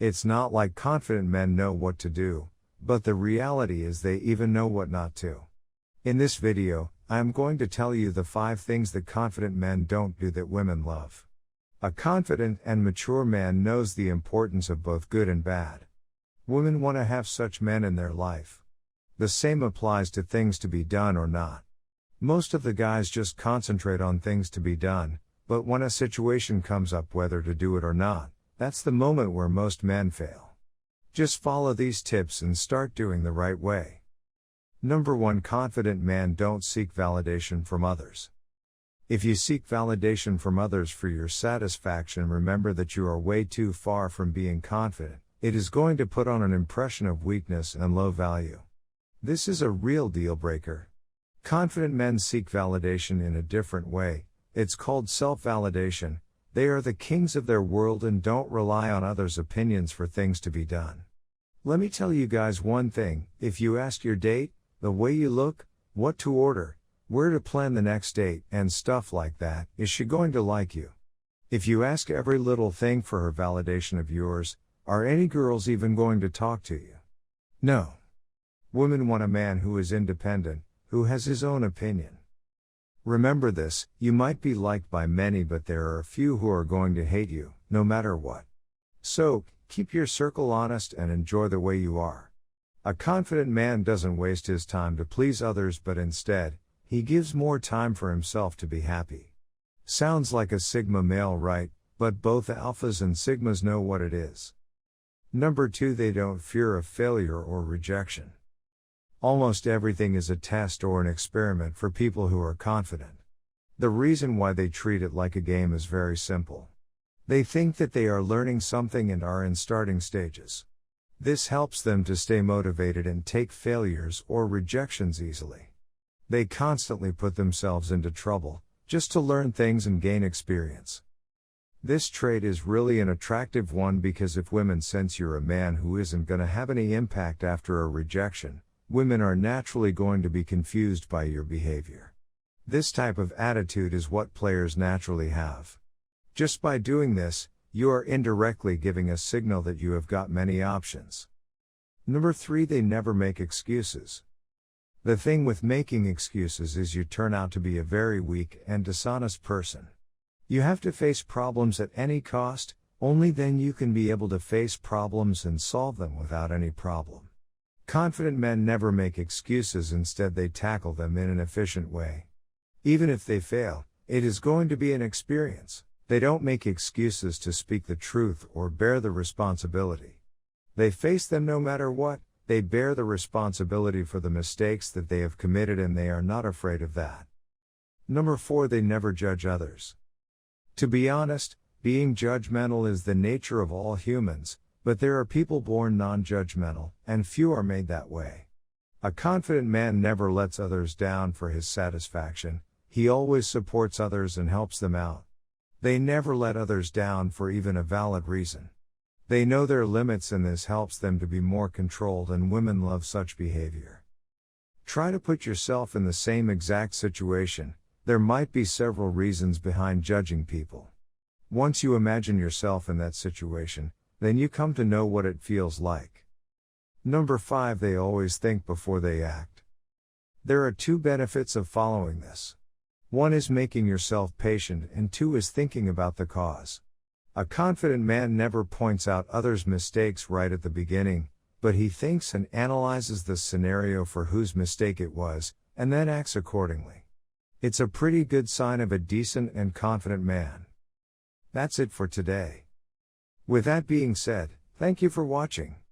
It's not like confident men know what to do, but the reality is they even know what not to. In this video, I am going to tell you the 5 things that confident men don't do that women love. A confident and mature man knows the importance of both good and bad. Women want to have such men in their life. The same applies to things to be done or not. Most of the guys just concentrate on things to be done, but when a situation comes up whether to do it or not, that's the moment where most men fail. Just follow these tips and start doing the right way. Number 1. Confident men don't seek validation from others. If you seek validation from others for your satisfaction, remember that you are way too far from being confident. It is going to put on an impression of weakness and low value. This is a real deal breaker. Confident men seek validation in a different way. It's called self-validation. They are the kings of their world and don't rely on others' opinions for things to be done. Let me tell you guys one thing, if you ask your date, the way you look, what to order, where to plan the next date, and stuff like that, is she going to like you? If you ask every little thing for her validation of yours, are any girls even going to talk to you? No. Women want a man who is independent, who has his own opinion. Remember this, you might be liked by many but there are a few who are going to hate you, no matter what. So, keep your circle honest and enjoy the way you are. A confident man doesn't waste his time to please others but instead, he gives more time for himself to be happy. Sounds like a Sigma male, right? But both alphas and sigmas know what it is. Number 2. They don't fear of failure or rejection. Almost everything is a test or an experiment for people who are confident. The reason why they treat it like a game is very simple. They think that they are learning something and are in starting stages. This helps them to stay motivated and take failures or rejections easily. They constantly put themselves into trouble, just to learn things and gain experience. This trait is really an attractive one because if women sense you're a man who isn't going to have any impact after a rejection, women are naturally going to be confused by your behavior. This type of attitude is what players naturally have. Just by doing this, you are indirectly giving a signal that you have got many options. Number 3. They never make excuses. The thing with making excuses is you turn out to be a very weak and dishonest person. You have to face problems at any cost, only then you can be able to face problems and solve them without any problem. Confident men never make excuses, instead they tackle them in an efficient way. Even if they fail, it is going to be an experience. They don't make excuses to speak the truth or bear the responsibility. They face them no matter what, they bear the responsibility for the mistakes that they have committed and they are not afraid of that. Number 4. They never judge others. To be honest, being judgmental is the nature of all humans, but there are people born non-judgmental, and few are made that way. A confident man never lets others down for his satisfaction, he always supports others and helps them out. They never let others down for even a valid reason. They know their limits and this helps them to be more controlled, and women love such behavior. Try to put yourself in the same exact situation. There might be several reasons behind judging people. Once you imagine yourself in that situation, then you come to know what it feels like. Number 5. They always think before they act. There are 2 benefits of following this. 1 is making yourself patient and 2 is thinking about the cause. A confident man never points out others' mistakes right at the beginning, but he thinks and analyzes the scenario for whose mistake it was, and then acts accordingly. It's a pretty good sign of a decent and confident man. That's it for today. With that being said, thank you for watching.